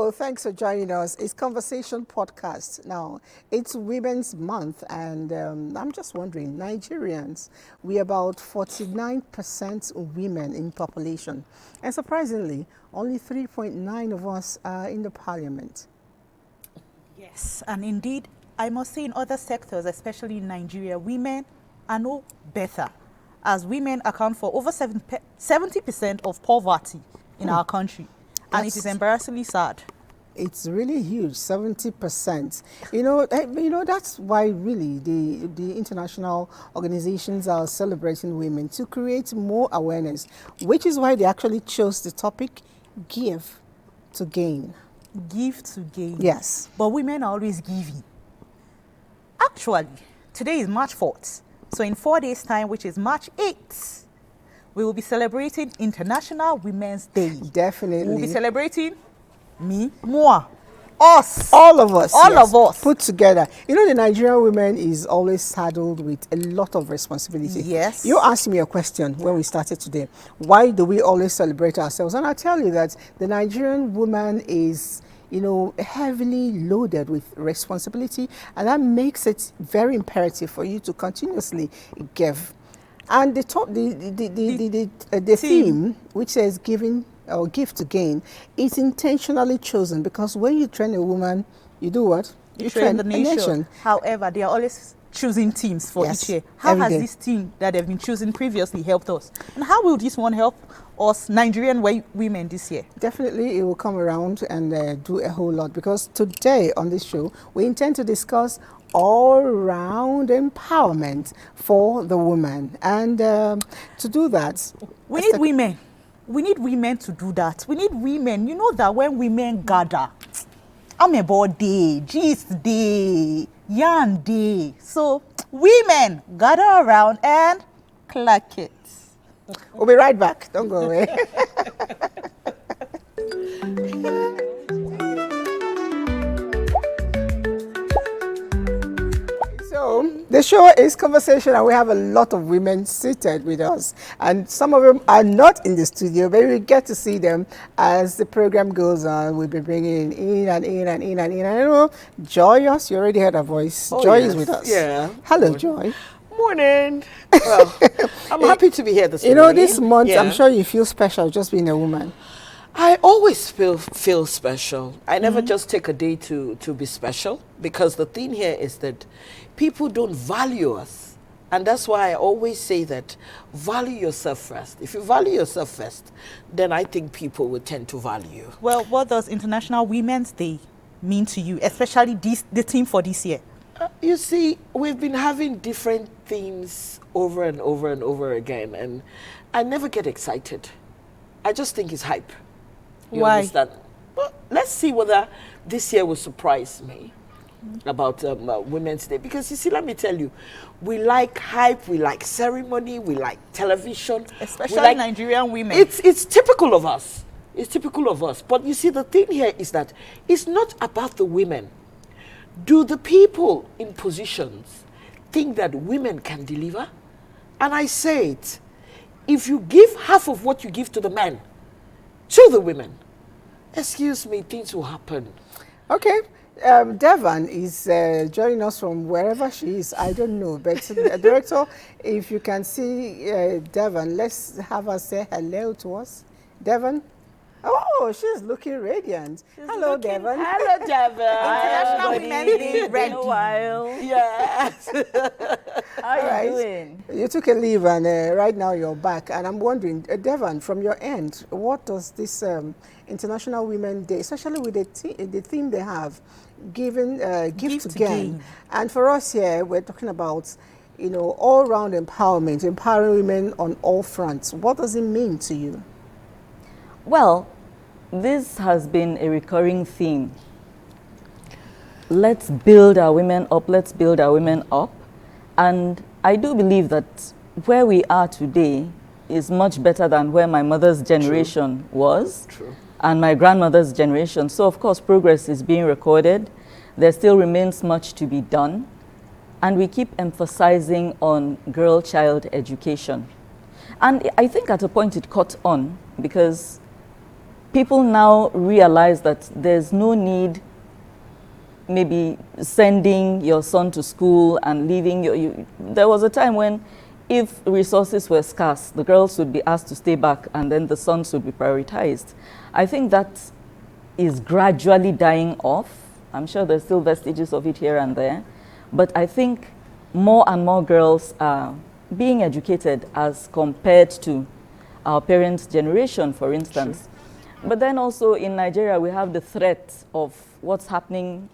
Hello, thanks for joining us. It's Conversation Podcast. Now, it's Women's Month, and I'm just wondering, Nigerians, we're about 49% women in population. And surprisingly, only 3.9 of us are in the parliament. Yes, and indeed, I must say in other sectors, especially in Nigeria, women are no better, as women account for over 70% of poverty in our country. And it is embarrassingly sad. It's really huge, 70%. That's why really the international organizations are celebrating women to create more awareness, which is why they actually chose the topic, give to gain. Give to gain. Yes. But women are always giving. Actually, today is March 4th. So in 4 days' time, which is March 8th, we will be celebrating International Women's Day. Definitely. We'll be celebrating me, moi, us. All of us. All of us. Put together. The Nigerian women is always saddled with a lot of responsibility. Yes. You asked me a question when we started today. Why do we always celebrate ourselves? And I tell you that the Nigerian woman is heavily loaded with responsibility, and that makes it very imperative for you to continuously give. And the theme, which says giving or give to gain, is intentionally chosen because when you train a woman, you do what? You train the nation. However, they are always choosing teams for each year. How has this team that they've been choosing previously helped us? And how will this one help us Nigerian women this year? Definitely, it will come around and do a whole lot, because today on this show, we intend to discuss all-round empowerment for the woman. And to do that, we need women. We need women to do that. We need women. You know that when women gather, I'm about day, gist day, yarn day. So women gather around and clack it. We'll be right back. Don't go away. So the show is Conversation, and we have a lot of women seated with us, and some of them are not in the studio, but we get to see them as the program goes on. We'll be bringing in and in and in and in. I know Joyous, you already heard her voice. Joy is with us. Yeah. Hello, Joy. Morning. Well, I'm happy to be here this morning. This month, I'm sure you feel special just being a woman. I always feel special. I never just take a day to be special, because the thing here is that people don't value us. And that's why I always say that value yourself first. If you value yourself first, then I think people will tend to value you. Well, what does International Women's Day mean to you, especially the theme for this year? You see, we've been having different themes over and over and over again, and I never get excited. I just think it's hype. You Why? understand? Well, let's see whether this year will surprise me about Women's Day. Because you see, let me tell you, we like hype, we like ceremony, we like television. Especially Nigerian women. It's typical of us. It's typical of us. But you see, the thing here is that it's not about the women. Do the people in positions think that women can deliver? And I say it, if you give half of what you give to the men, to the women, excuse me, things will happen. Okay. Devon is joining us from wherever she is. I don't know. But Director, if you can see Devon, let's have her say hello to us. Devon? Oh, she's looking radiant. Hello, Devon. Hello, Devon. International Women's Day ready. In a while. Yes. How you doing? You took a leave, and right now you're back. And I'm wondering, Devon, from your end, what does this International Women's Day, especially with the theme they have, give to gain. And for us here, we're talking about, all-round empowerment, empowering women on all fronts. What does it mean to you? Well, this has been a recurring theme. Let's build our women up, let's build our women up. And I do believe that where we are today is much better than where my mother's generation was. True. And my grandmother's generation. So of course progress is being recorded. There still remains much to be done. And we keep emphasizing on girl-child education. And I think at a point it caught on because people now realize that there's no need maybe sending your son to school and leaving there was a time when if resources were scarce, the girls would be asked to stay back and then the sons would be prioritized. I think that is gradually dying off. I'm sure there's still vestiges of it here and there, but I think more and more girls are being educated as compared to our parents' generation, for instance. Sure. But then also in Nigeria, we have the threat of what's happening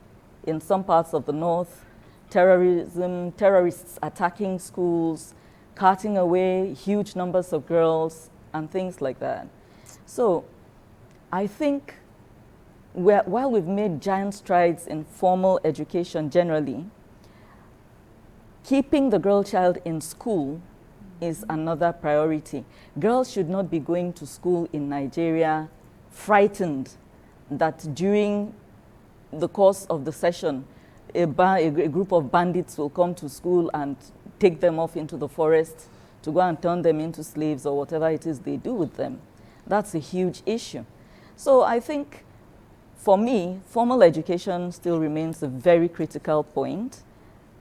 in some parts of the north, terrorism, terrorists attacking schools, carting away huge numbers of girls, and things like that. So I think while we've made giant strides in formal education generally, keeping the girl child in school is another priority. Girls should not be going to school in Nigeria frightened that during the course of the session, a group of bandits will come to school and take them off into the forest to go and turn them into slaves or whatever it is they do with them. That's a huge issue. So I think, for me, formal education still remains a very critical point.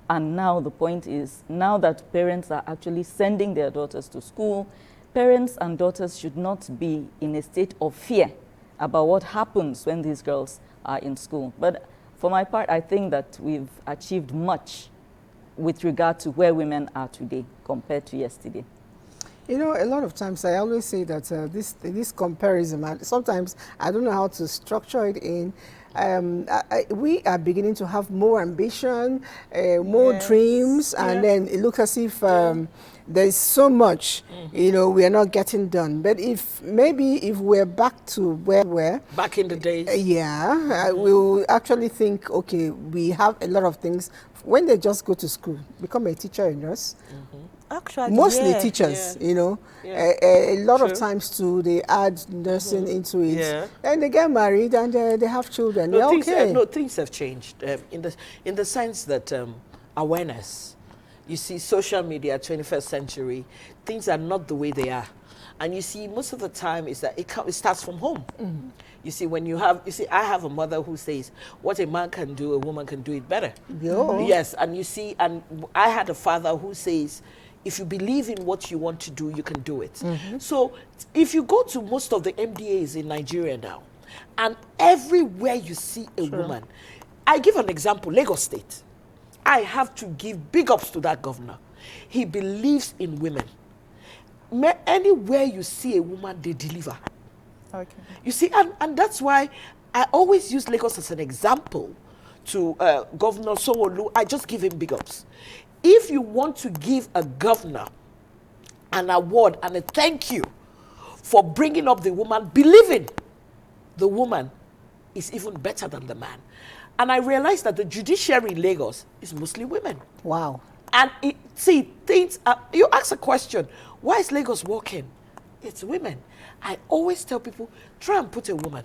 And now the point is, now that parents are actually sending their daughters to school, parents and daughters should not be in a state of fear about what happens when these girls are in school. But for my part, I think that we've achieved much with regard to where women are today compared to yesterday. You know, a lot of times I always say that this comparison, sometimes I don't know how to structure it in. We are beginning to have more ambition, more dreams, and then it looks as if there's so much, you know, we are not getting done. But if we're back to where we were back in the days, we will actually think, okay, we have a lot of things. When they just go to school, become a teacher, a nurse. Actually, mostly teachers, you know, a lot of times too, they add nursing into it, and they get married and they have children. Things have changed in the sense that awareness. You see, social media, 21st century, things are not the way they are, and you see, most of the time is that it starts from home. You see, I have a mother who says, what a man can do, a woman can do it better. Yes, and you see, and I had a father who says, if you believe in what you want to do, you can do it. So if you go to most of the MDAs in Nigeria now, and everywhere you see a woman, I give an example, Lagos State. I have to give big ups to that governor. He believes in women. Anywhere you see a woman, they deliver. Okay. You see, and that's why I always use Lagos as an example to Governor Sanwo-Olu. I just give him big ups. If you want to give a governor an award and a thank you for bringing up the woman, believing the woman is even better than the man. And I realized that the judiciary in Lagos is mostly women. Wow. And you ask a question, why is Lagos working? It's women. I always tell people, try and put a woman.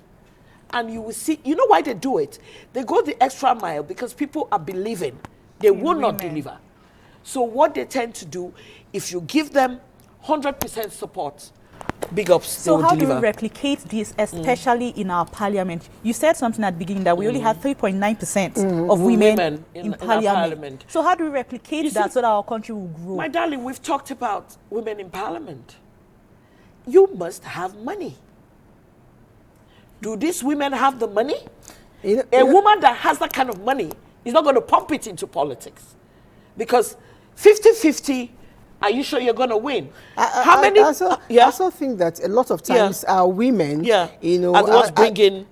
And you will see, you know why they do it? They go the extra mile because people are believing they will not deliver. So what they tend to do, if you give them 100% support, big ups, so they will how deliver. do we replicate this, especially in our parliament? You said something at the beginning that we only had 3.9% of women in parliament. So how do we replicate that so that our country will grow? My darling, we've talked about women in parliament. You must have money. Do these women have the money? A woman that has that kind of money is not going to pump it into politics. Because 50-50, are you sure you're going to win? How many? I also think that a lot of times our women, you know, are the ones bringing.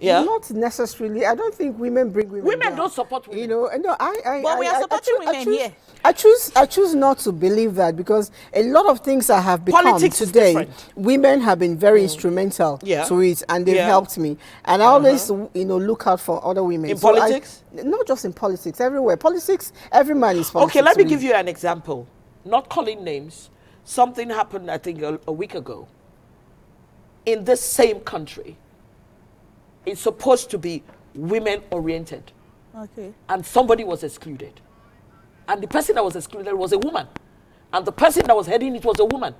Not necessarily. I don't think women bring women. Women down. Don't support women. You know, no, but we are supporting women here. I choose not to believe that, because a lot of things I have become Politics today, women have been very instrumental to it, and they've helped me. And I always, you know, look out for other women. In politics? Not just in politics, everywhere. Politics, every man is politics. Okay, let me give you an example. Not calling names. Something happened, I think, a week ago. In this same country. It's supposed to be women-oriented. Okay. And somebody was excluded. And the person that was excluded was a woman. And the person that was heading it was a woman.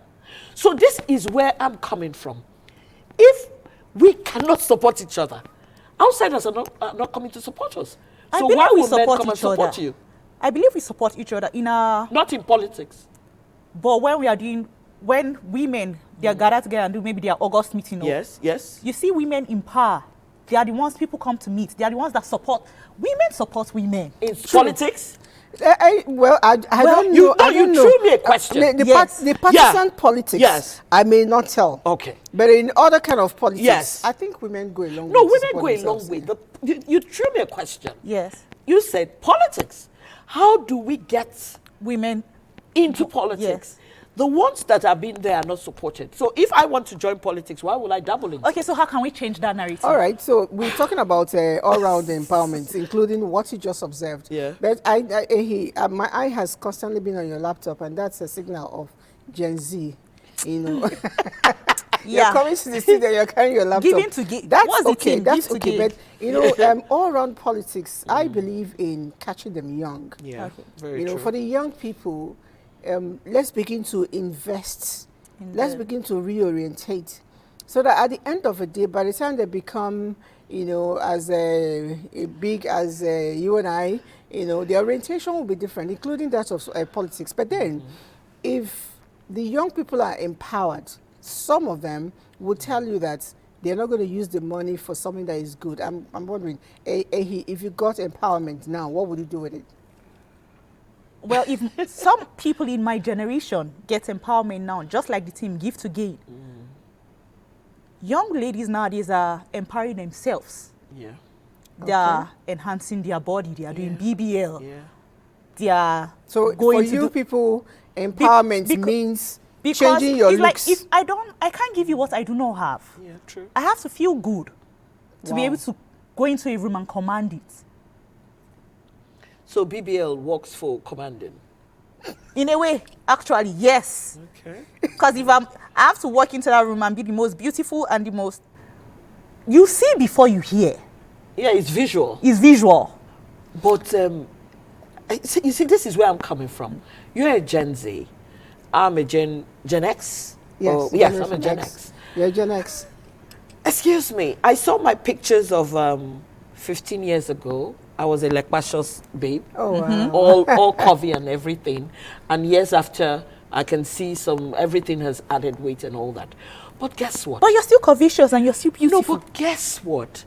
So this is where I'm coming from. If we cannot support each other. Outsiders are not coming to support us. I So believe why we would men support come and each other. support you? I believe we support each other in our, Not in politics. but when women, they are gathered together and do maybe their August meeting. Yes, yes. You see women in power. They are the ones people come to meet. They are the ones that support. Women support women. In politics? I don't know. I You don't know. threw me a question. Yes. The partisan politics, Yes. I may not tell. Okay. But in other kind of politics, Yes. I think women go a long way. No, to women support go a themselves. long way. You threw me a question. Yes. You said politics. How do we get Women. into politics? Yes. The ones that have been there are not supported. So if I want to join politics, why will I dabble in? Okay, so how can we change that narrative? All right, so we're talking about all-round empowerment, including what you just observed. Yeah. But my eye has constantly been on your laptop, and that's a signal of Gen Z. You know, you're Yeah. coming to the studio, you're carrying your laptop. Giving to give. That's What's the okay. thing? That's Give to okay. give. But you know, all-round politics, I believe in catching them young. Yeah, Okay. very You know, true. for the young people, let's begin to invest. Let's begin to reorientate, so that at the end of the day, by the time they become, you know, as big as you and I, you know, the orientation will be different, including that of politics. But then, if the young people are empowered, some of them will tell you that they're not going to use the money for something that is good. I'm wondering, if you got empowerment now, what would you do with it? Well, if some people in my generation get empowerment now, just like the team Give to Gain, young ladies nowadays are empowering themselves. Yeah. They are enhancing their body. They are doing BBL. Yeah. They are So going for to you do, people, empowerment becau- means because changing your it's looks. like if I can't give you what I do not have. Yeah, true. I have to feel good to be Wow. able to go into a room and command it. So BBL works for commanding. In a way, actually, yes. Okay. Because if I have to walk into that room and be the most beautiful and the most, you see before you hear. Yeah, it's visual. It's visual. But you see, this is where I'm coming from. You're a Gen Z. I'm a Gen X. Yes, Yes, I'm a Generation Gen X. X. You're Gen X. Excuse me. I saw my pictures of 15 years ago. I was a lekpashos babe. Oh, wow. all curvy and everything. And years after, I can see everything has added weight and all that. But guess what? But you're still curvaceous and you're still No, beautiful. but guess what?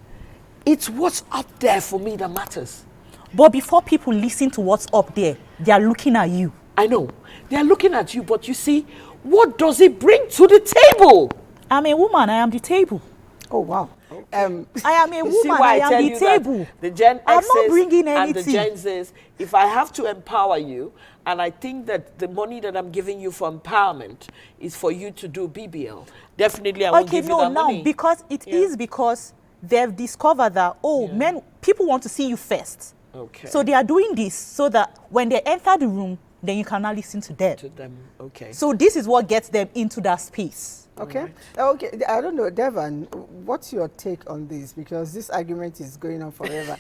It's what's up there for me that matters. But before people listen to what's up there, they are looking at you. I know. They're looking at you, but you see, what does it bring to the table? I'm a woman, I am the table. Oh, wow. I am a You see woman, why I tell am you the that table. the Gen I'm X's not bringing and the anything. Gen Z's, if I have to empower you, and I think that the money that I'm giving you for empowerment is for you to do BBL, definitely I won't Okay, give you no, that now money. because it is because they've discovered that people want to see you first. Okay. So they are doing this so that when they enter the room, then you can now listen to them. To them, okay. So this is what gets them into that space. Okay. Okay. I don't know, Devon, what's your take on this? Because this argument is going on forever.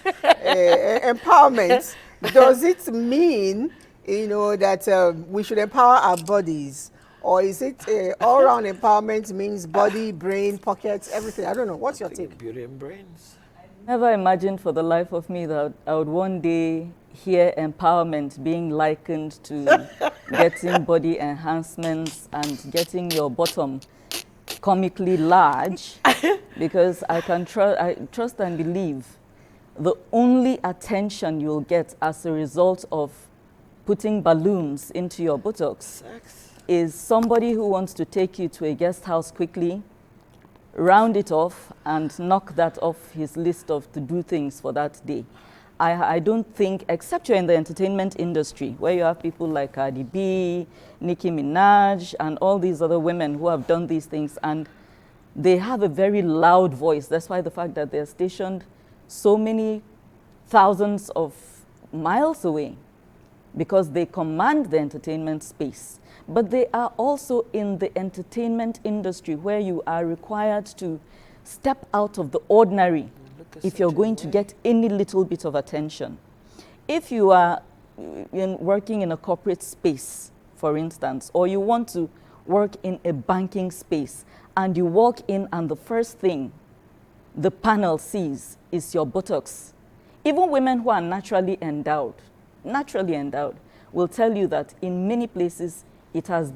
Empowerment, does it mean, you know, that we should empower our bodies? Or is it all-round empowerment means body, brain, pockets, everything? I don't know. What's your take? Beauty and brains. Never imagined for the life of me that I would one day hear empowerment being likened to getting body enhancements and getting your bottom comically large, because I trust and believe the only attention you'll get as a result of putting balloons into your buttocks is somebody who wants to take you to a guest house quickly, round it off, and knock that off his list of to-do things for that day. I don't think, except you're in the entertainment industry, where you have people like Cardi B, Nicki Minaj, and all these other women who have done these things, and they have a very loud voice. That's why the fact that they're stationed so many thousands of miles away, because they command the entertainment space. But they are also in the entertainment industry, where you are required to step out of the ordinary if you're going to get any little bit of attention. If you are working in a corporate space, for instance, or you want to work in a banking space, and you walk in and the first thing the panel sees is your buttocks. Even women who are naturally endowed, will tell you that in many places it has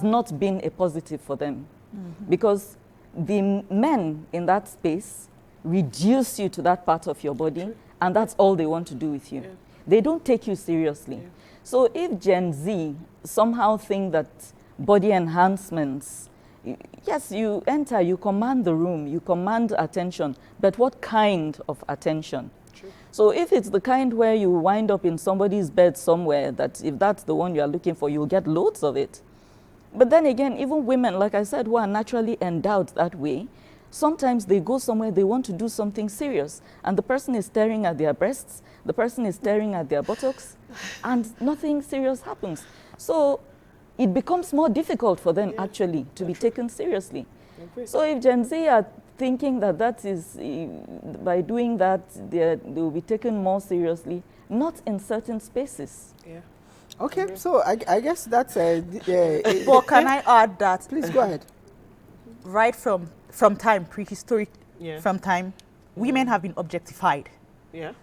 not been a positive for them. Because the men in that space reduce you to that part of your body, and that's all they want to do with you. They don't take you seriously. So if Gen Z somehow think that body enhancements, yes, you enter, you command the room, you command attention, but what kind of attention? So if it's the kind where you wind up in somebody's bed somewhere, that if that's the one you are looking for, you'll get loads of it. But then again, even women, like I said, who are naturally endowed that way, sometimes they go somewhere, they want to do something serious, and the person is staring at their breasts, the person is staring at their buttocks, and nothing serious happens. So it becomes more difficult for them actually to be taken seriously. So if Gen Z are thinking that that is, by doing that, they will be taken more seriously, not in certain spaces. Okay, so I guess that's But can I add that? Please go ahead. Right from time, prehistoric, from time, women have been objectified.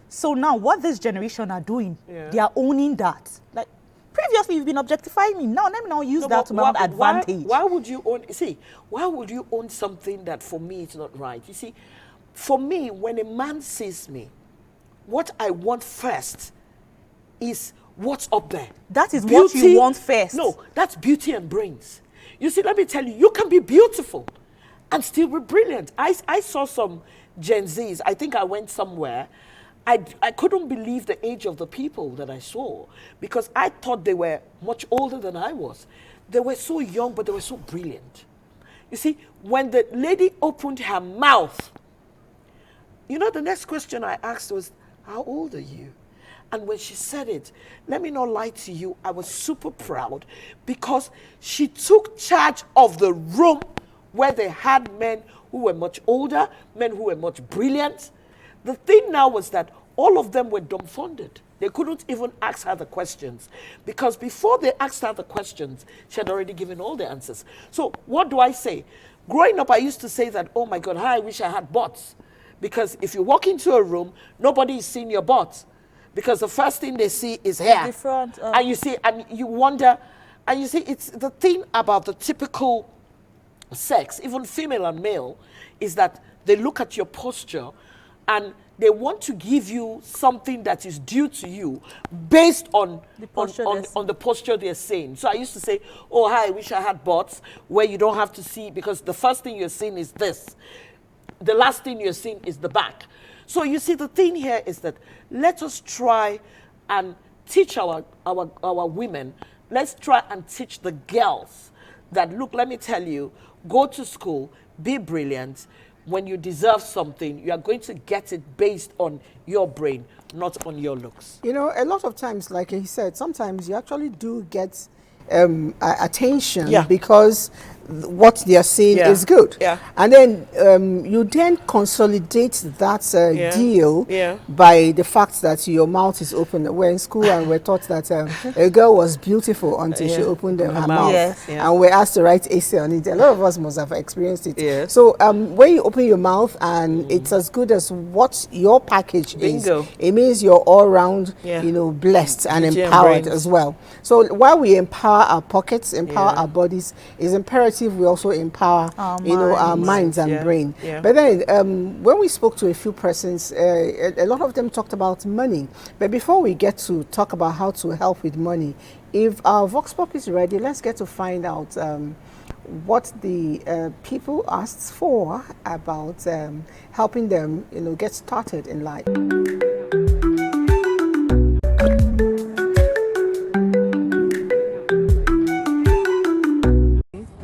So now what this generation are doing, they are owning that. Like, previously you've been objectifying me. Now let me now use that to my own advantage. Why would you own something that for me is not right? You see, for me, when a man sees me, what I want first is what's up there. That is what you want first. No, that's beauty and brains. You see, let me tell you, you can be beautiful and still be brilliant. I saw some Gen Zs. I think I went somewhere. I couldn't believe the age of the people that I saw, because I thought they were much older than I was. They were so young, but they were so brilliant. You see, when the lady opened her mouth, you know, the next question I asked was, how old are you? And when she said it, let me not lie to you, I was super proud, because she took charge of the room where they had men who were much older, men who were much brilliant. The thing now was that all of them were dumbfounded. They couldn't even ask her the questions, because before they asked her the questions, she had already given all the answers. So what do I say? Growing up, I used to say that, oh my God, how I wish I had butts. Because if you walk into a room, nobody is seeing your butt. Because the first thing they see is hair. The front, and you see, and you wonder, and you see, it's the thing about the typical sex, even female and male, is that they look at your posture and they want to give you something that is due to you based on the posture they're saying. So I used to say, oh, hi, I wish I had butts, where you don't have to see, because the first thing you're seeing is this. The last thing you're seeing is the back. So you see, the thing here is that let us try and teach our women. Let's try and teach the girls that, look, let me tell you, go to school, be brilliant. When you deserve something, you are going to get it based on your brain, not on your looks. You know, a lot of times, like he said, sometimes you actually do get attention because what they are saying is good. And then you then consolidate that deal by the fact that your mouth is open. We're in school and we're taught that a girl was beautiful until she opened her mouth. And we're asked to write essay on it. A lot of us must have experienced it. So when you open your mouth and it's as good as what your package is, it means you're all around, you know, blessed and empowered as well. So while we empower our pockets, empower our bodies, it's imperative we also empower our minds and brain. But then when we spoke to a few persons, a lot of them talked about money. But before we get to talk about how to help with money, if our Vox Pop is ready, let's get to find out what the people asked for about helping them, you know, get started in life.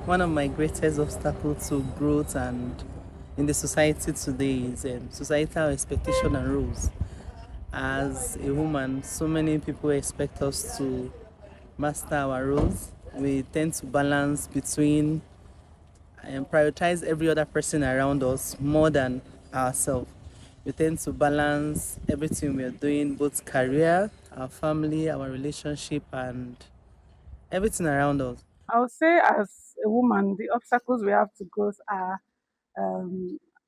One of my greatest obstacles to growth and in the society today is societal expectation and rules. As a woman, so many people expect us to master our roles. We tend to balance between and prioritize every other person around us more than ourselves. We tend to balance everything we are doing, both career, our family, our relationship, and everything around us. I would say, as a woman, the obstacles we have to growth are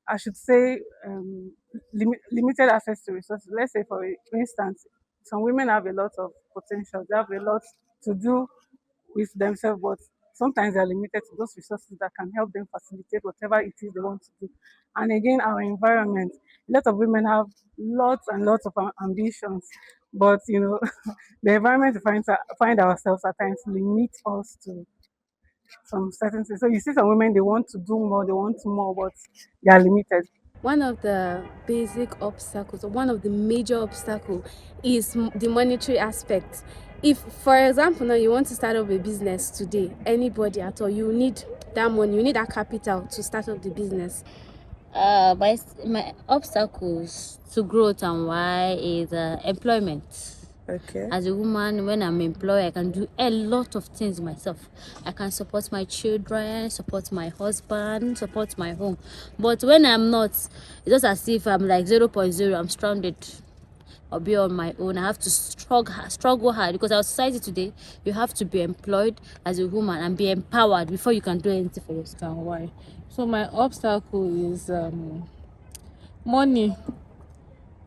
I should say, limited access to resources. Let's say, for instance, some women have a lot of potential. They have a lot to do with themselves, but sometimes they're limited to those resources that can help them facilitate whatever it is they want to do. And again, our environment. A lot of women have lots and lots of ambitions, but the environment we find ourselves at times limits us to some certain things. So you see some women, they want to do more, they want more, but they are limited. One of the basic obstacles, or one of the major obstacles, is the monetary aspect. If, for example, now you want to start up a business today, anybody at all, you need that money, you need that capital to start up the business. My obstacles to growth and why is employment. Okay. As a woman, when I'm employed, I can do a lot of things myself. I can support my children, support my husband, support my home. But when I'm not, it's just as if I'm like 0.0, I'm stranded. I'll be on my own. I have to struggle hard, because our society today, you have to be employed as a woman and be empowered before you can do anything for yourself. And why? So my obstacle is money.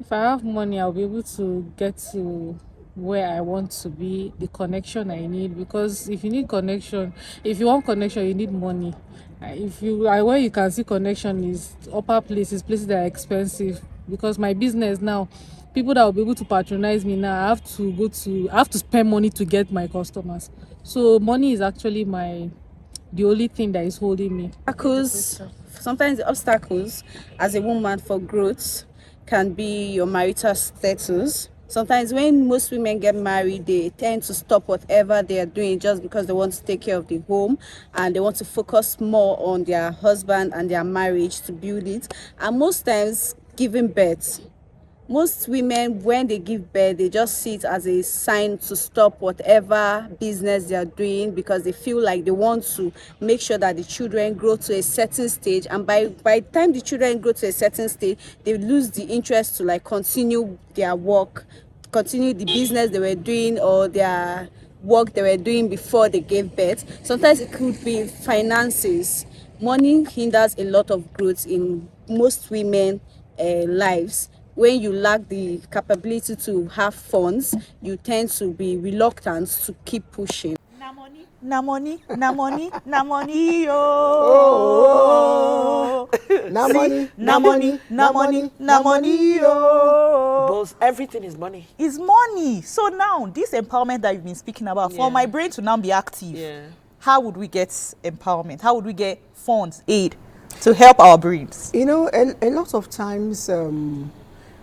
If I have money, I'll be able to get to where I want to be, the connection I need. Because if you need connection, if you want connection, you need money. Where you can see connection is upper places that are expensive. Because my business now, people that will be able to patronize me now, I have to spend money to get my customers. So money is actually the only thing that is holding me. Sometimes the obstacles as a woman for growth can be your marital status. Sometimes when most women get married, they tend to stop whatever they are doing just because they want to take care of the home and they want to focus more on their husband and their marriage to build it. And most times, giving birth. Most women, when they give birth, they just see it as a sign to stop whatever business they are doing, because they feel like they want to make sure that the children grow to a certain stage. And by the time the children grow to a certain stage, they lose the interest to like continue their work, continue the business they were doing or their work they were doing before they gave birth. Sometimes it could be finances. Money hinders a lot of growth in most women lives. When you lack the capability to have funds, you tend to be reluctant to keep pushing. Na money, yo. Na money, yo. Boss, everything is money. It's money. So now, this empowerment that you've been speaking about, for my brain to now be active, how would we get empowerment? How would we get funds, aid to help our brains? A lot of times,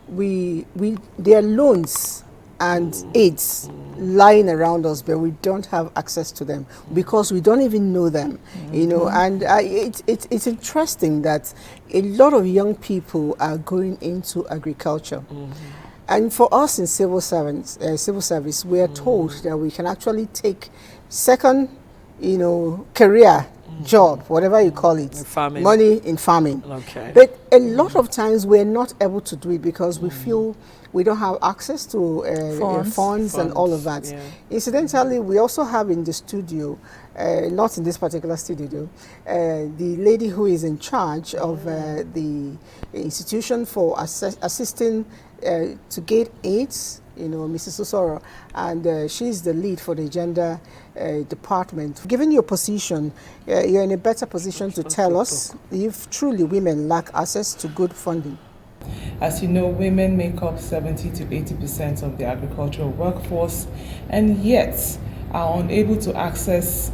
there are loans and aids lying around us, but we don't have access to them because we don't even know them. And it's interesting that a lot of young people are going into agriculture. And for us in civil service, we are told that we can actually take second, career job, whatever you call it, money in farming. Okay. But a lot of times we're not able to do it because we feel we don't have access to funds and all of that. Yeah. Incidentally, we also have in the studio, not in this particular studio, the lady who is in charge of the institution for assisting to get AIDS, Mrs. Susoro, and she's the lead for the gender department. Given your position, you're in a better position to tell us if truly women lack access to good funding. As you know, women make up 70 to 80% of the agricultural workforce, and yet are unable to access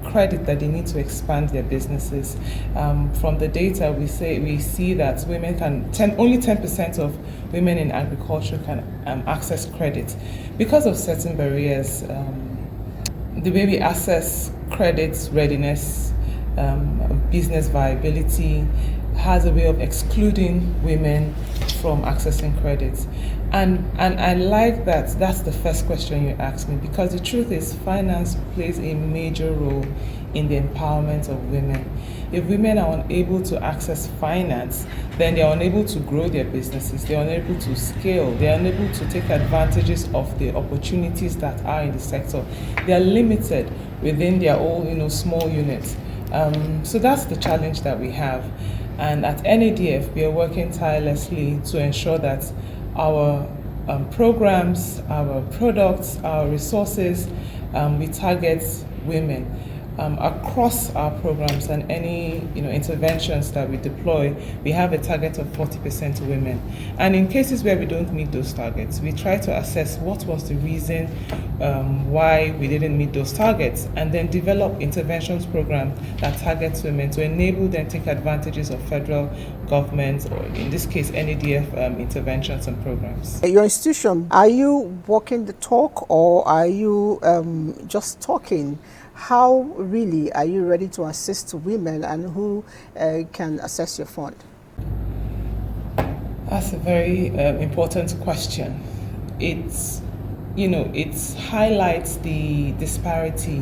credit that they need to expand their businesses. From the data, we see that women only 10% of women in agriculture can access credit because of certain barriers. The way we assess credit readiness, business viability, has a way of excluding women from accessing credit. And I like that's the first question you asked me, because the truth is finance plays a major role in the empowerment of women. If women are unable to access finance, then they are unable to grow their businesses, they are unable to scale, they are unable to take advantages of the opportunities that are in the sector. They are limited within their own small units. So that's the challenge that we have. And at NADF, we are working tirelessly to ensure that our programs, our products, our resources, we target women. Across our programs and any interventions that we deploy, we have a target of 40% women. And in cases where we don't meet those targets, we try to assess what was the reason why we didn't meet those targets, and then develop interventions programs that targets women to enable them to take advantages of federal government, or in this case NADF interventions and programs. Your institution, are you walking the talk, or are you just talking? How really are you ready to assist women, and who can access your fund? That's a very important question. It highlights the disparity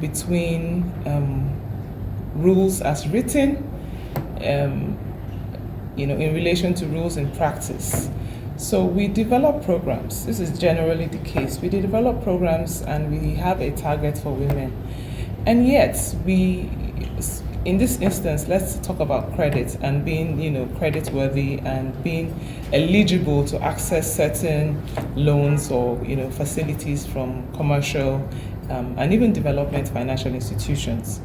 between rules as written, in relation to rules in practice. So we develop programs. This is generally the case. We develop programs and we have a target for women. And yet, in this instance, let's talk about credit and being, credit-worthy and being eligible to access certain loans or, facilities from commercial and even development financial institutions.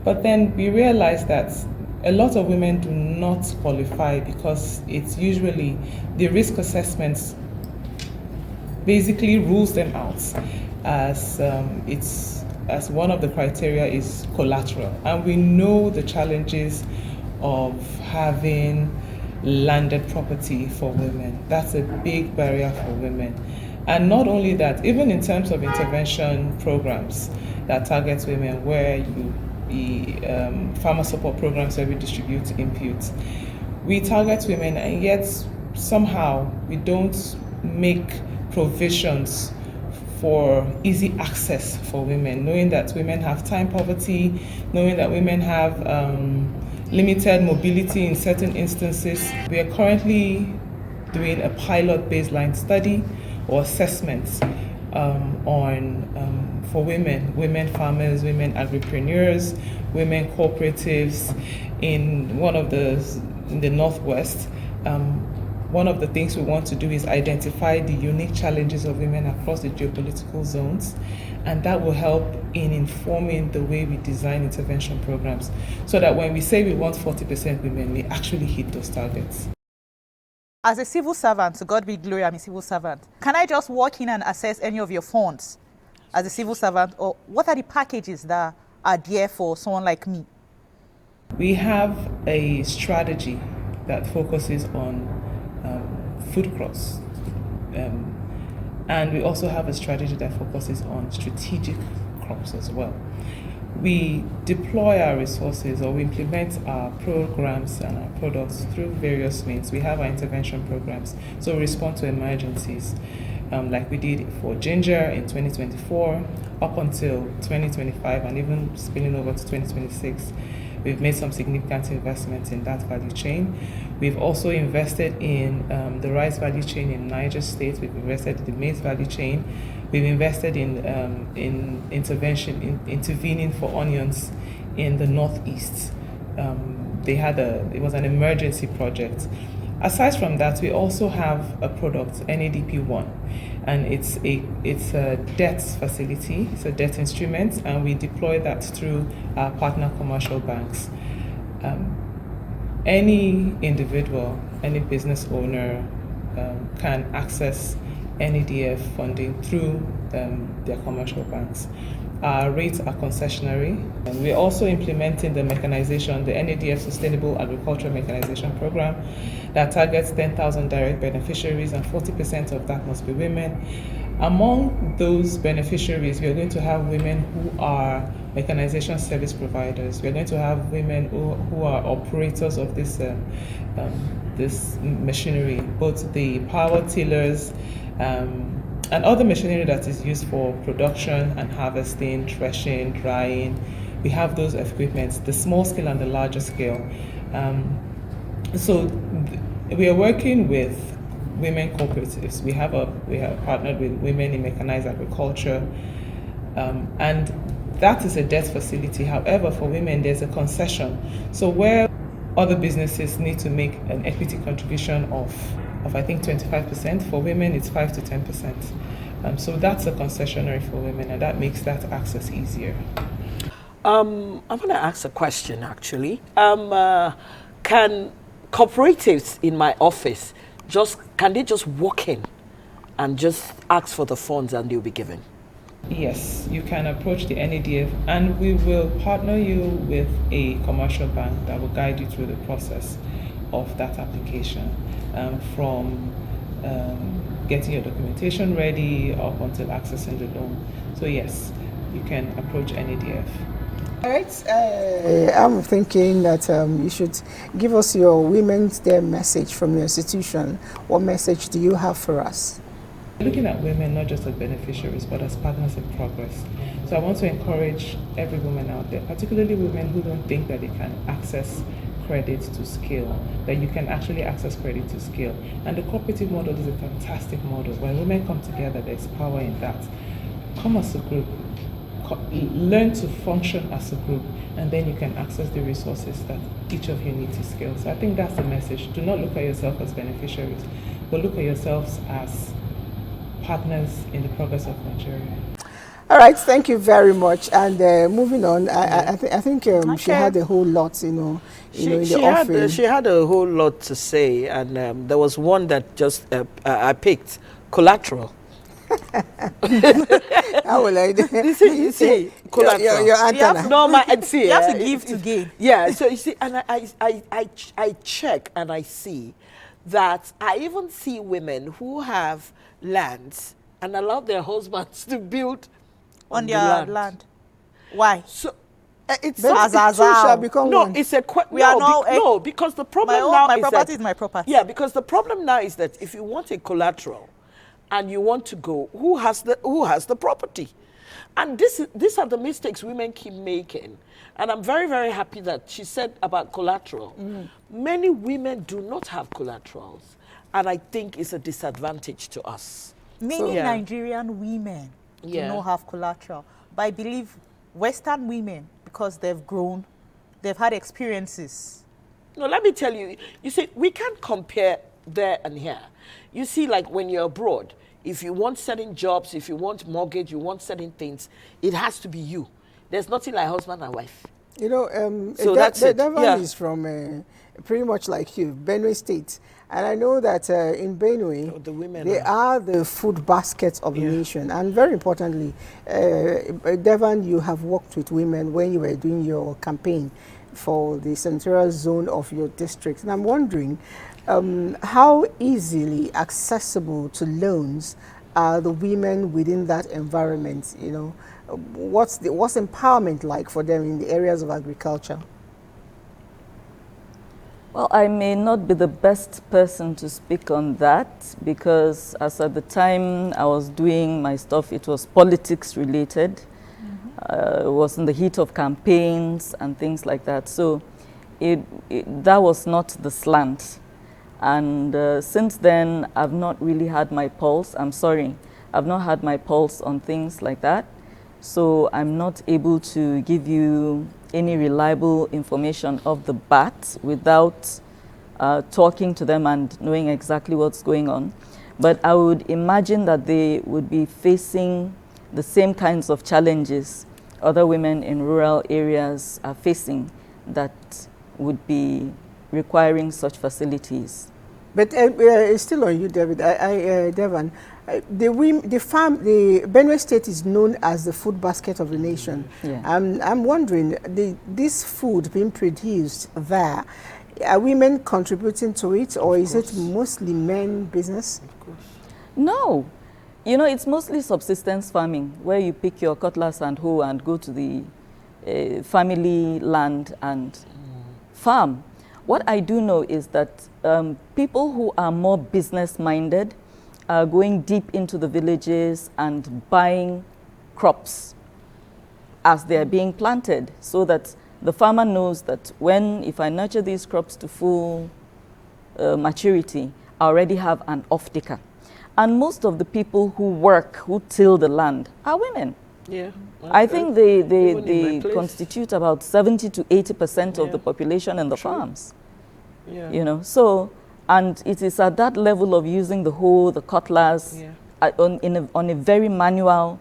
But then we realize that a lot of women do not qualify because it's usually the risk assessments basically rules them out, as one of the criteria is collateral. And we know the challenges of having landed property for women. That's a big barrier for women. And not only that, even in terms of intervention programs that target women, where farmer support programs where we distribute inputs, we target women, and yet somehow we don't make provisions for easy access for women, knowing that women have time poverty, knowing that women have limited mobility in certain instances. We are currently doing a pilot baseline study or assessments for women farmers, women agripreneurs, women cooperatives in the Northwest. One of the things we want to do is identify the unique challenges of women across the geopolitical zones, and that will help in informing the way we design intervention programs, so that when we say we want 40% women, we actually hit those targets. As a civil servant, to God be glory, I'm a civil servant. Can I just walk in and access any of your funds as a civil servant, or what are the packages that are there for someone like me? We have a strategy that focuses on food crops, and we also have a strategy that focuses on strategic crops as well. We deploy our resources, or we implement our programs and our products through various means. We have our intervention programs, so we respond to emergencies, like we did for ginger in 2024 up until 2025, and even spilling over to 2026. We've made some significant investments in that value chain. We've also invested in the rice value chain in Niger State. We've invested in the maize value chain. We've invested in intervening for onions in the Northeast. It was an emergency project. Aside from that, we also have a product, NADP1, and it's a debt facility, it's a debt instrument, and we deploy that through our partner commercial banks. Any individual, any business owner can access NADF funding through their commercial banks. Our rates are concessionary. And we're also implementing the mechanization, the NADF Sustainable Agricultural Mechanization Program that targets 10,000 direct beneficiaries, and 40% of that must be women. Among those beneficiaries, we are going to have women who are mechanization service providers. We are going to have women who are operators of this machinery, both the power tillers, and other machinery that is used for production and harvesting, threshing, drying. We have those equipments, the small scale and the larger scale. We are working with women cooperatives. We have partnered with Women in Mechanized Agriculture, and That is a debt facility. However, for women, there's a concession. So where other businesses need to make an equity contribution of I think 25%, for women it's 5 to 10%. So that's a concessionary for women, and that makes that access easier. I'm going to ask a question actually. Can cooperatives in my office can they just walk in and just ask for the funds and they'll be given? Yes, you can approach the NADF, and we will partner you with a commercial bank that will guide you through the process of that application, from getting your documentation ready up until accessing the loan. So yes, you can approach NADF. All right, I'm thinking that you should give us your Women's Day message from your institution. What message do you have for us? Looking at women not just as beneficiaries but as partners in progress. So I want to encourage every woman out there, particularly women who don't think that they can access credit to scale, that you can actually access credit to scale. And the cooperative model is a fantastic model. When women come together, there's power in that. Come as a group, learn to function as a group, and then you can access the resources that each of you need to scale. So I think that's the message. Do not look at yourself as beneficiaries, but look at yourselves as partners in the progress of Nigeria. All right, thank you very much. And moving on, I think she had a whole lot, in the offering. She had a whole lot to say, and there was one that just I picked, collateral. How will I do? You see, collateral. Your antenna. You have to give to gain. Yeah, so you see, and I check and I see that I even see women who have lands and allow their husbands to build on their land. Why? So it's two shall become no, one. it's a no, because the problem now my is property that, is my property. Yeah, because the problem now is that if you want a collateral and you want to go, who has the property? And these are the mistakes women keep making. And I'm very, very happy that she said about collateral. Many women do not have collaterals, and I think it's a disadvantage to us. Many Nigerian women do not have collateral. But I believe Western women, because they've grown, they've had experiences. No, let me tell you, you see, we can't compare there and here. You see, like when you're abroad, if you want certain jobs, if you want mortgage, you want certain things, it has to be you. There's nothing like husband and wife. So that's it. Devon is from pretty much like you, Benue State. And I know that in Benue, they are the food baskets of the nation. And very importantly, Devon, you have worked with women when you were doing your campaign for the senatorial zone of your district. And I'm wondering, how easily accessible to loans are the women within that environment? What's empowerment like for them in the areas of agriculture? Well, I may not be the best person to speak on that because as at the time I was doing my stuff, it was politics related. It was in the heat of campaigns and things like that. So that was not the slant. And since then, I've not really had my pulse. I'm sorry. I've not had my pulse on things like that. So I'm not able to give you any reliable information off the bat without talking to them and knowing exactly what's going on. But I would imagine that they would be facing the same kinds of challenges other women in rural areas are facing that would be requiring such facilities. But still on you, David. Devon, the Benue State is known as the food basket of the nation. Yeah. I'm wondering, this food being produced there, are women contributing to it, or is it mostly men business? Of course. No. It's mostly subsistence farming, where you pick your cutlass and hoe and go to the family land and farm. What I do know is that people who are more business-minded are going deep into the villages and buying crops as they are being planted, so that the farmer knows that if I nurture these crops to full maturity, I already have an off-taker. And most of the people who till the land are women. Yeah. I think Even they in my place. constitute about 70 to 80% of Yeah. the population in the True. farms. Yeah. You know, so, and it is at that level of using the hoe, the cutlass, Yeah. on a very manual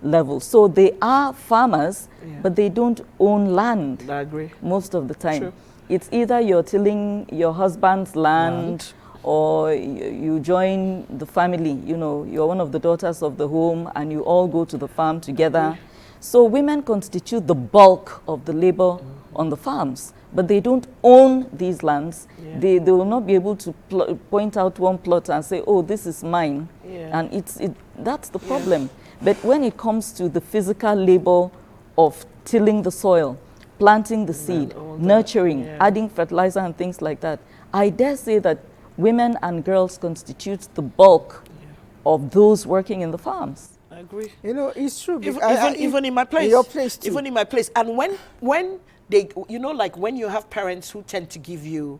level. So they are farmers, Yeah. but they don't own land I agree. most of the time. True. It's either you're tilling your husband's land, or you join the family. You know, you're one of the daughters of the home and you all go to the farm together. So women constitute the bulk of the labor on the farms, but they don't own these lands. Yeah. They will not be able to point out one plot and say, oh, this is mine. Yeah. And that's the problem. But when it comes to the physical labor of tilling the soil, planting the seed, all that, nurturing, yeah. adding fertilizer and things like that, I dare say that women and girls constitute the bulk of those working in the farms. I agree. You know, it's true. Even in my place. In your place too. Even in my place. And when they, you know, like when you have parents who tend to give you,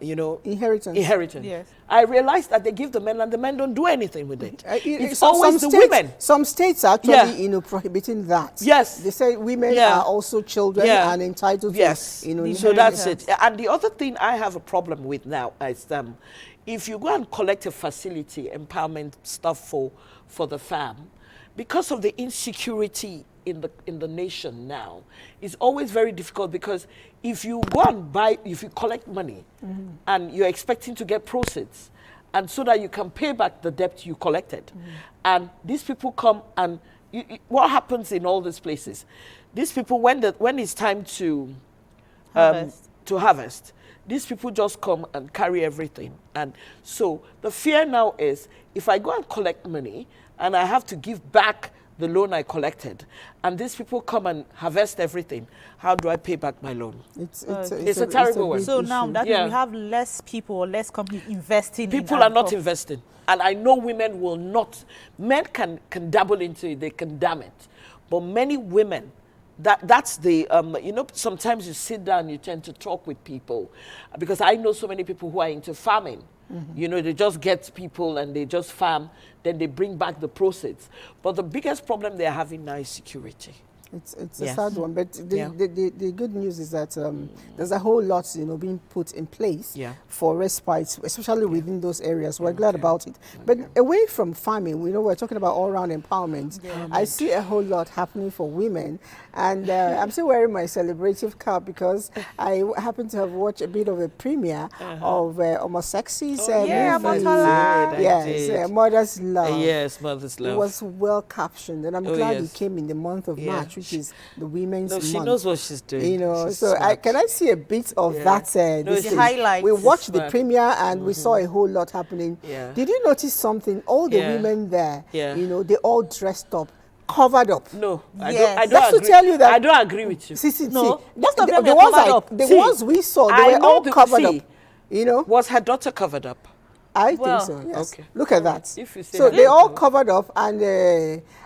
you know, Inheritance. Yes. I realized that they give the men and the men don't do anything with it. It's Some always the states- women. Some states are actually, you know, prohibiting that. Yes. They say women Yeah. are also children Yeah. and entitled Yes. to, you know, So that's inheritance. it. And the other thing I have a problem with now is if you go and collect a facility, empowerment stuff for the farm, because of the insecurity in the nation now, it's always very difficult, because if you go and if you collect money and you're expecting to get proceeds, and so that you can pay back the debt you collected, and these people come and what happens in all these places? These people, when it's time to harvest, these people just come and carry everything. And so the fear now is, if I go and collect money and I have to give back the loan I collected, and these people come and harvest everything, how do I pay back my loan? It's a terrible one. big So now issue. that Yeah. means we have less people or less companies investing. People in are not agriculture. investing. And I know women will not. Men can dabble into it, they can damn it. But many women, that's the, you know, sometimes you sit down, you tend to talk with people. Because I know so many people who are into farming. You know, they just get people and they just farm, then they bring back the proceeds. But the biggest problem they're having now is security. It's Yes. a sad one, but Yeah. the good news is that there's a whole lot, you know, being put in place for respite, especially within those areas. We're glad about it. But away from farming, we know we're talking about all-round empowerment. I see a whole lot happening for women, and I'm still wearing my celebrative cap because I happen to have watched a bit of a premiere of Homosexy's yeah, movie. Motola. Yes, Mother's Love. Yes, Mother's Love. It was well captioned, and I'm Oh, glad yes. it came in the month of Yeah. March, which is the Women's No, Month. she knows what she's doing. You know, She's so smart. can I see a bit of Yeah. that? No, This she's thing? highlights. We watched the Smart. premiere and we saw a whole lot happening. Yeah. Did you notice something? All the Yeah. women there, Yeah. you know, they all dressed up, covered up. No, I Yes. don't That's to agree. tell you that- I don't agree with you. See, No, see, most of them the were ones covered up. the See, ones we saw, they I were know all the- covered see. up. You know, Was her daughter covered up? I Well, think so. Yes. okay. Look at that. If you say So her they all daughter- covered up, and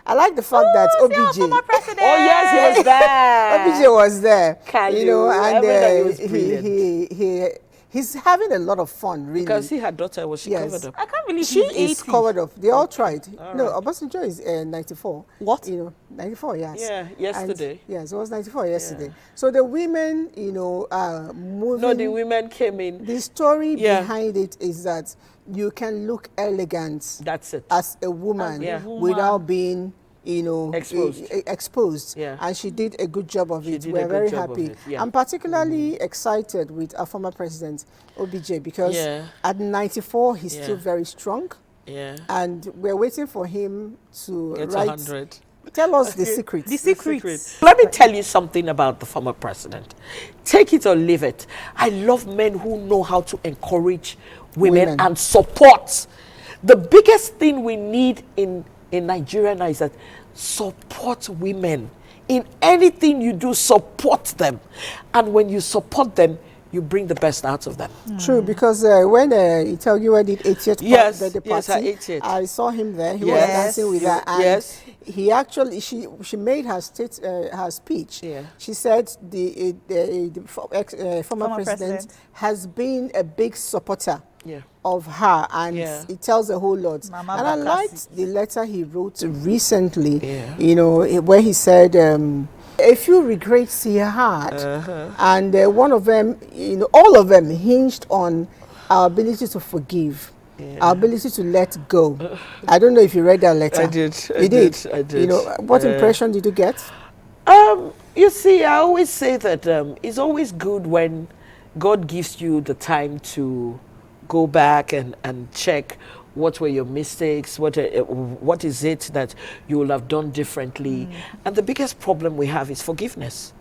I like the fact that OBJ. Former president. Oh, yes, he was there. OBJ was there, Can you you know, and remember that he was brilliant? he's having a lot of fun, really. You can see her daughter, was she Yes. covered up? I can't believe She he's is 80. covered up. They all tried. No, Obasanjo is 94. What? You know, 94, yes. Yeah, yesterday. And, yes, it was 94 yesterday. So the women, you know, are moving. No, the women came in. The story Yeah. behind it is that you can look elegant That's it. as a woman Yeah. without being, you know, exposed. Yeah. And she did a good job of it. did a We're good very job of happy. it, yeah. I'm particularly excited with our former president, OBJ, because Yeah. at 94, he's Yeah. still very strong. Yeah. And we're waiting for him to Get to write. 100. Tell us the secrets. The secrets. Let me tell you something about the former president. Take it or leave it. I love men who know how to encourage women. and support. The biggest thing we need in Nigeria now is that support women. In anything you do, support them. And when you support them, you bring the best out of them. True, because when Itagiwa did 80th Yes, birthday yes, her party, 80th. I saw him there. He was Yes. dancing with her, and Yes. he actually she made her her speech. Yeah. She said the former Former president president. has been a big supporter of her, and it tells a whole lot. Mama and I Bakassi. liked the letter he wrote recently, you know, where he said a few regrets he had, and one of them, you know, all of them hinged on our ability to forgive. Our ability to let go. I don't know if you read that letter. I did. You did? I did. You know, what impression did you get? You see, I always say that it's always good when God gives you the time to go back and check what were your mistakes, what is it that you will have done differently. And the biggest problem we have is forgiveness.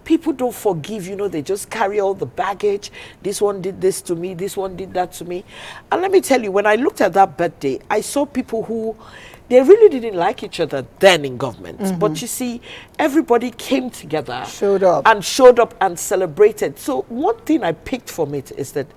People don't forgive, you know, they just carry all the baggage. This one did this to me, this one did that to me. And let me tell you, when I looked at that birthday, I saw people who, they really didn't like each other then in government. But you see, everybody came together. Showed up and celebrated. So one thing I picked from it is that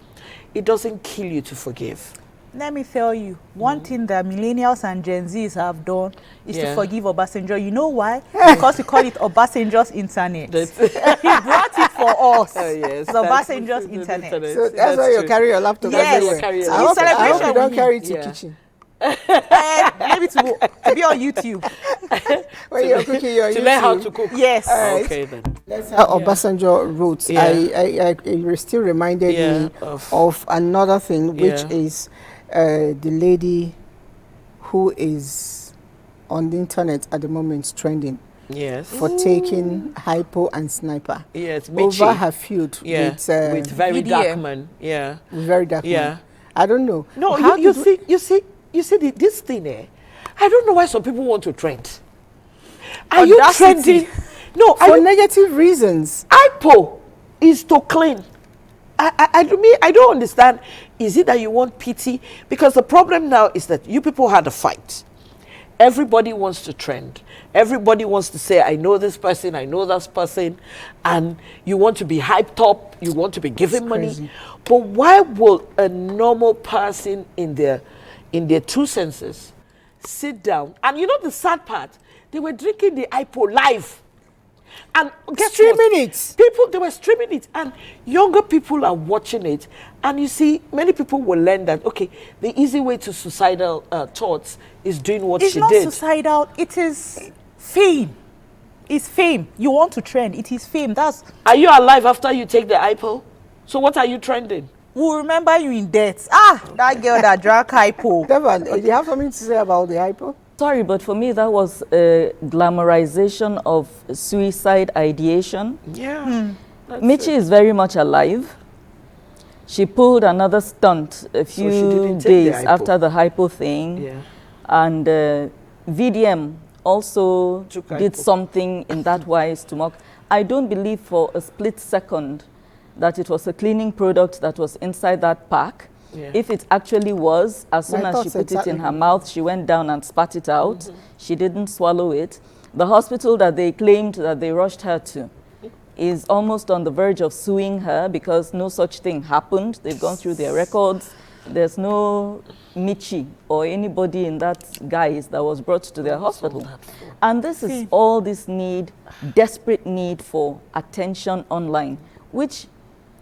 it doesn't kill you to forgive. Let me tell you, one thing that millennials and Gen Zs have done is to forgive Obasanjo. You know why? Because we call it Obasanjo's internet. He brought it for us. Yes, it's Obasanjo's internet. So that's why you carry your laptop everywhere. I hope you don't carry it to kitchen. Maybe to be on YouTube. When you're cooking, you're to learn how to cook. Yes. Right. Okay then. That's how Obasanjo wrote. I still reminded me of another thing, which is the lady who is on the internet at the moment trending. Yes. For taking hypo and sniper. Yes. Over her feud with very dark man. Yeah. With very dark man. I don't know. No, you see this thing there. I don't know why some people want to trend. Are you trending? No, for negative reasons. Hypo is to clean. I don't understand. Is it that you want pity? Because the problem now is that you people had a fight. Everybody wants to trend. Everybody wants to say, I know this person, I know that person. And you want to be hyped up. You want to be given money. But why will a normal person in their 2 senses sit down? And you know the sad part? They were drinking the IPO live. And streaming it. They were streaming it. And younger people are watching it. And you see, many people will learn that, okay, the easy way to suicidal thoughts is doing what she did. It's not suicidal. It is fame. It's fame. You want to trend. It is fame. Are you alive after you take the IPO? So what are you trending? We'll remember you in death. That girl that drank hypo. Devon, do you have something to say about the hypo? Sorry, but for me, that was a glamorization of suicide ideation. Yeah. Michi is very much alive. She pulled another stunt a few days after the hypo thing. Yeah. And VDM also did something in that wise to mock. I don't believe for a split second that it was a cleaning product that was inside that pack. Yeah. If it actually was, as soon as she put it in her mouth, she went down and spat it out. She didn't swallow it. The hospital that they claimed that they rushed her to is almost on the verge of suing her because no such thing happened. They've gone through their records. There's no Michi or anybody in that guise that was brought to their hospital. And this is all this desperate need for attention online, which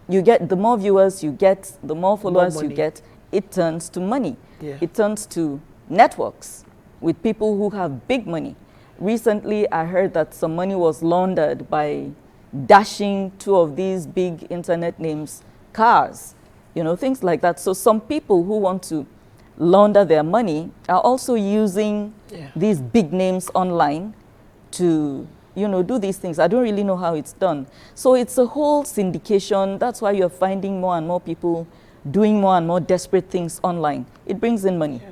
you get, the more viewers you get, the more followers you get, it turns to money. Yeah. It turns to networks with people who have big money. Recently, I heard that some money was laundered by dashing 2 of these big internet names cars, you know, things like that. So some people who want to launder their money are also using these big names online to, you know, do these things. I don't really know how it's done. So it's a whole syndication. That's why you're finding more and more people doing more and more desperate things online. It brings in money. Yeah.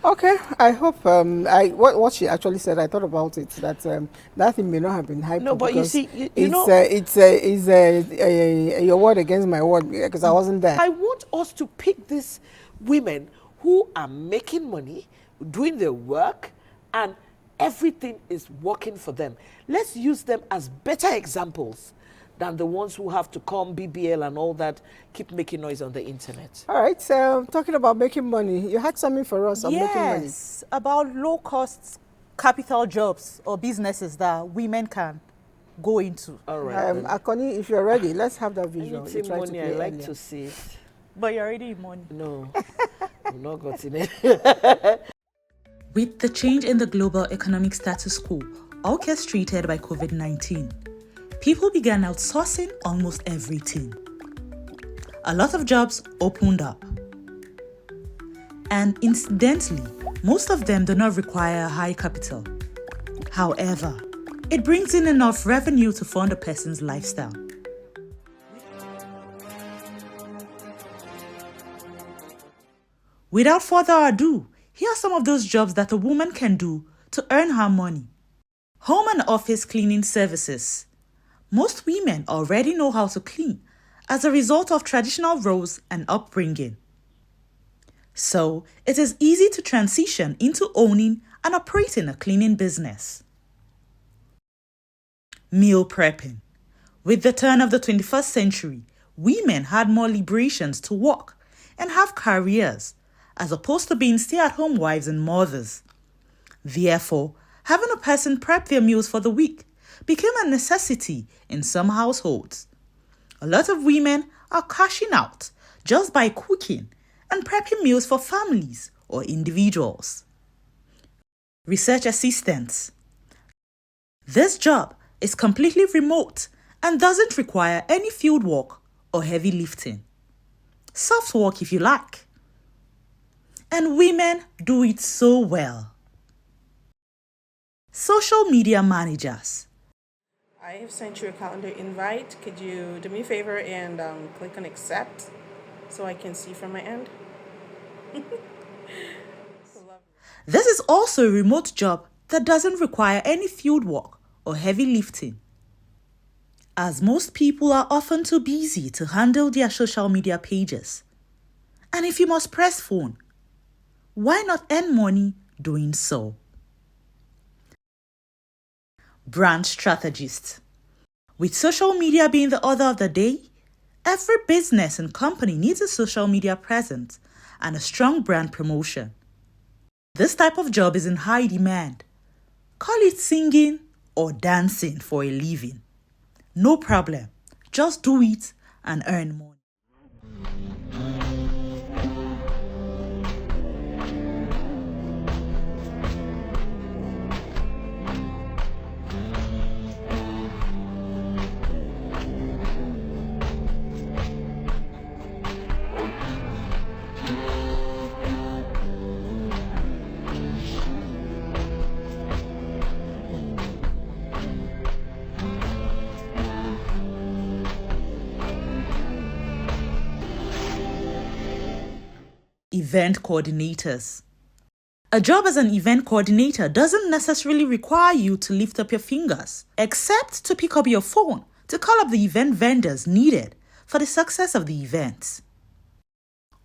Okay, I hope what she actually said, I thought about it, that that thing may not have been hyped. No, but you see, it's your word against my word, because I wasn't there. I want us to pick these women who are making money, doing their work, and everything is working for them. Let's use them as better examples than the ones who have to come, BBL and all that, keep making noise on the internet. All right, so talking about making money, you had something for us on making money. Yes, about low-cost capital jobs or businesses that women can go into. All right. Akoni, if you're ready, let's have that visual. Anything money, I like to see it. But you're already in money. No, I've not gotten it. With the change in the global economic status quo orchestrated by COVID-19, people began outsourcing almost everything. A lot of jobs opened up. And incidentally, most of them do not require high capital. However, it brings in enough revenue to fund a person's lifestyle. Without further ado, here are some of those jobs that a woman can do to earn her money. Home and office cleaning services. Most women already know how to clean as a result of traditional roles and upbringing. So, it is easy to transition into owning and operating a cleaning business. Meal prepping. With the turn of the 21st century, women had more liberations to work and have careers, as opposed to being stay-at-home wives and mothers. Therefore, having a person prep their meals for the week became a necessity in some households. A lot of women are cashing out just by cooking and prepping meals for families or individuals. Research assistants. This job is completely remote and doesn't require any field work or heavy lifting. Soft work if you like. And women do it so well. Social media managers. I have sent you a calendar invite. Could you do me a favor and click on accept so I can see from my end? This is also a remote job that doesn't require any field work or heavy lifting, as most people are often too busy to handle their social media pages. And if you must press phone, why not earn money doing so? Brand strategist. With social media being the order of the day, every business and company needs a social media presence and a strong brand promotion. This type of job is in high demand. Call it singing or dancing for a living. No problem. Just do it and earn money. Event coordinators. A job as an event coordinator doesn't necessarily require you to lift up your fingers, except to pick up your phone to call up the event vendors needed for the success of the event.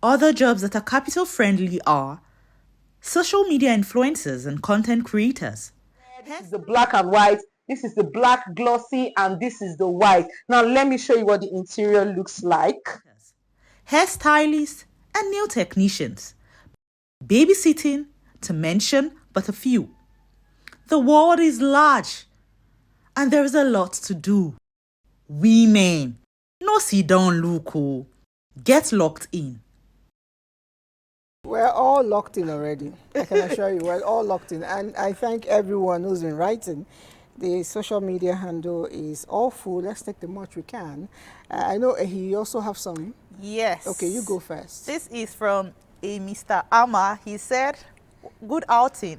Other jobs that are capital friendly are social media influencers and content creators. This is the black and white, this is the black glossy, and this is the white. Now let me show you what the interior looks like. Hairstylists and nail technicians. Babysitting, to mention but a few. The world is large and there is a lot to do. Women, no sit down look, oh. Get locked in. We're all locked in already. I can assure you, we're all locked in. And I thank everyone who's been writing. The social media handle is all full. Let's take the much we can. I know he also have some. Yes. Okay, you go first. This is from a Mr. Ama. He said, good outing.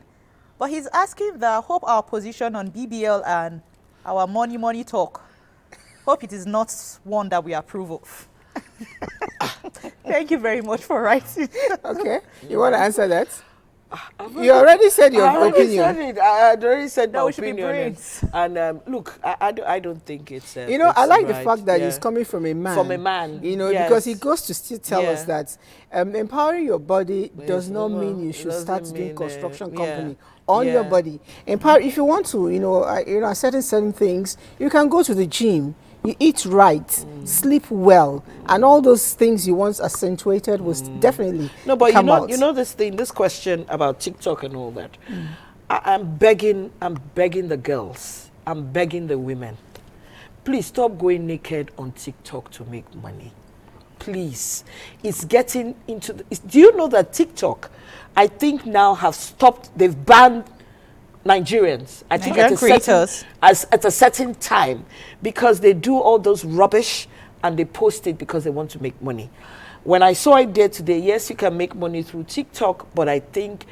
But he's asking that hope our position on BBL and our money talk. Hope it is not one that we approve of. Thank you very much for writing. Okay, you want to answer that? You already said your opinion. I already said my we should be opinion. brains. And look, I don't think it's. You know, it's I like right. the fact that Yeah. it's coming from a man. From a man, You know, yes. because he goes to still tell us Yeah. that empowering your body does not no, mean you it should start doesn't doing mean, construction yeah. company on your Yeah. body. If you want to, certain things, you can go to the gym. You eat right, sleep well, and all those things you once accentuated was definitely No, but come out. you know this question about TikTok and all that. I'm begging the girls, I'm begging the women, please stop going naked on TikTok to make money. please, it's getting into do you know that TikTok, I think now have stopped, they've banned Nigerians, I think Nigerian creators. at a certain time, because they do all those rubbish and they post it because they want to make money. When I saw it there today, yes, you can make money through TikTok, but I think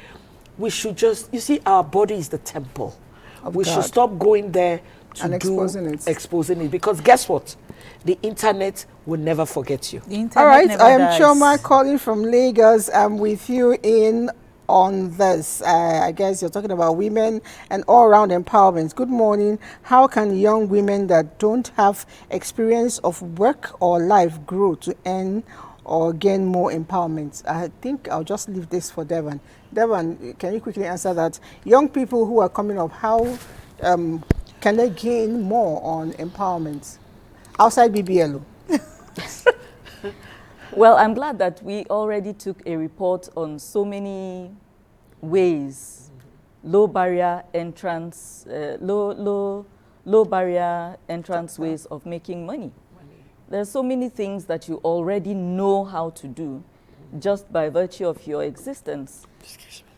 we should just, you see, our body is the temple. We should stop going there to and exposing it, because guess what? The internet will never forget you. The internet All right, never I am dies. Chioma calling from Lagos. I'm with you in on this. I guess you're talking about women and all-round empowerment. Good morning. How can young women that don't have experience of work or life grow to earn or gain more empowerment? I think I'll just leave this for Devon. Devon, can you quickly answer that? Young people who are coming up, how can they gain more on empowerment outside BBLO? Well, I'm glad that we already took a report on so many ways, low barrier entrance ways of making money. There's so many things that you already know how to do just by virtue of your existence.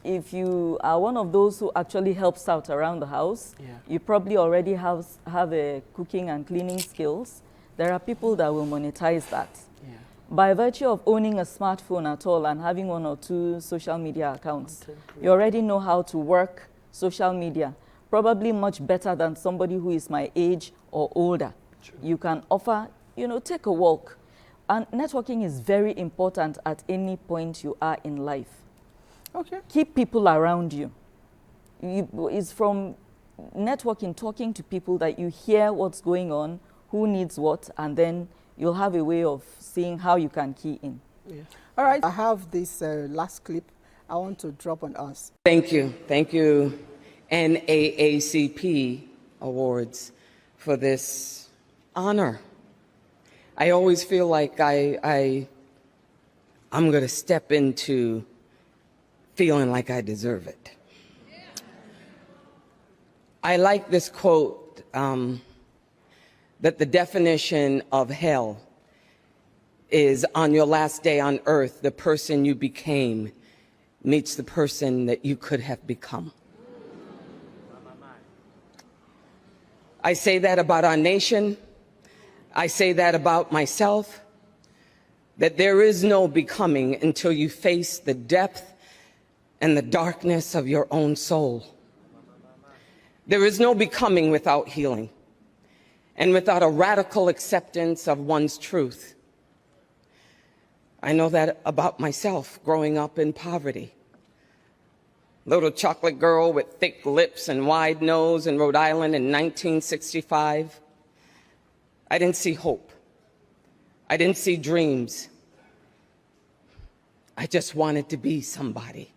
If you are one of those who actually helps out around the house, you probably already have a cooking and cleaning skills. There are people that will monetize that. By virtue of owning a smartphone at all and having 1 or 2 social media accounts, you already know how to work social media, probably much better than somebody who is my age or older. True. You can offer, take a walk. And networking is very important at any point you are in life. Okay. Keep people around you. It's from networking, talking to people, that you hear what's going on, who needs what, and then you'll have a way of seeing how you can key in. Yeah. All right. I have this last clip I want to drop on us. Thank you. Thank you, NAACP Awards, for this honor. I always feel like I'm going to step into feeling like I deserve it. I like this quote, that the definition of hell is, on your last day on earth, the person you became meets the person that you could have become. I say that about our nation. I say that about myself, that there is no becoming until you face the depth and the darkness of your own soul. There is no becoming without healing and without a radical acceptance of one's truth. I know that about myself growing up in poverty. Little chocolate girl with thick lips and wide nose in Rhode Island in 1965. I didn't see hope. I didn't see dreams. I just wanted to be somebody.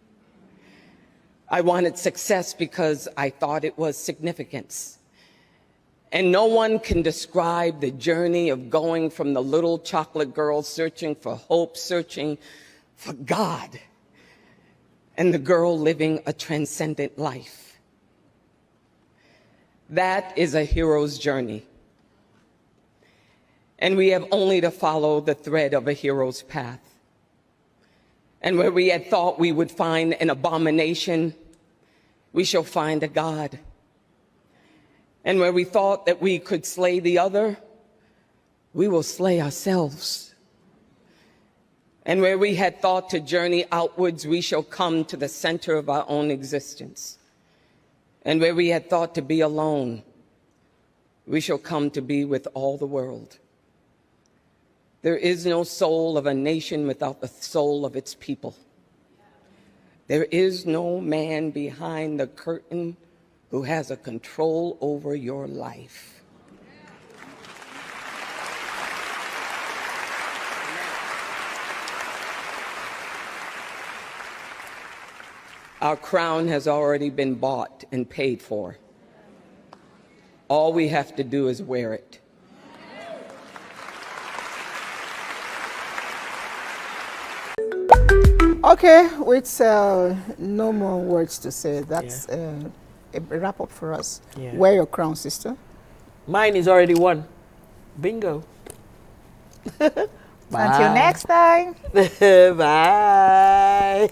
I wanted success because I thought it was significance. And no one can describe the journey of going from the little chocolate girl searching for hope, searching for God, and the girl living a transcendent life. That is a hero's journey. And we have only to follow the thread of a hero's path. And where we had thought we would find an abomination, we shall find a God. And where we thought that we could slay the other, we will slay ourselves. And where we had thought to journey outwards, we shall come to the center of our own existence. And where we had thought to be alone, we shall come to be with all the world. There is no soul of a nation without the soul of its people. There is no man behind the curtain who has a control over your life. Our crown has already been bought and paid for. All we have to do is wear it. Okay, with no more words to say, that's a wrap up for us. Yeah. Wear your crown, sister. Mine is already won. Bingo. Until next time. Bye.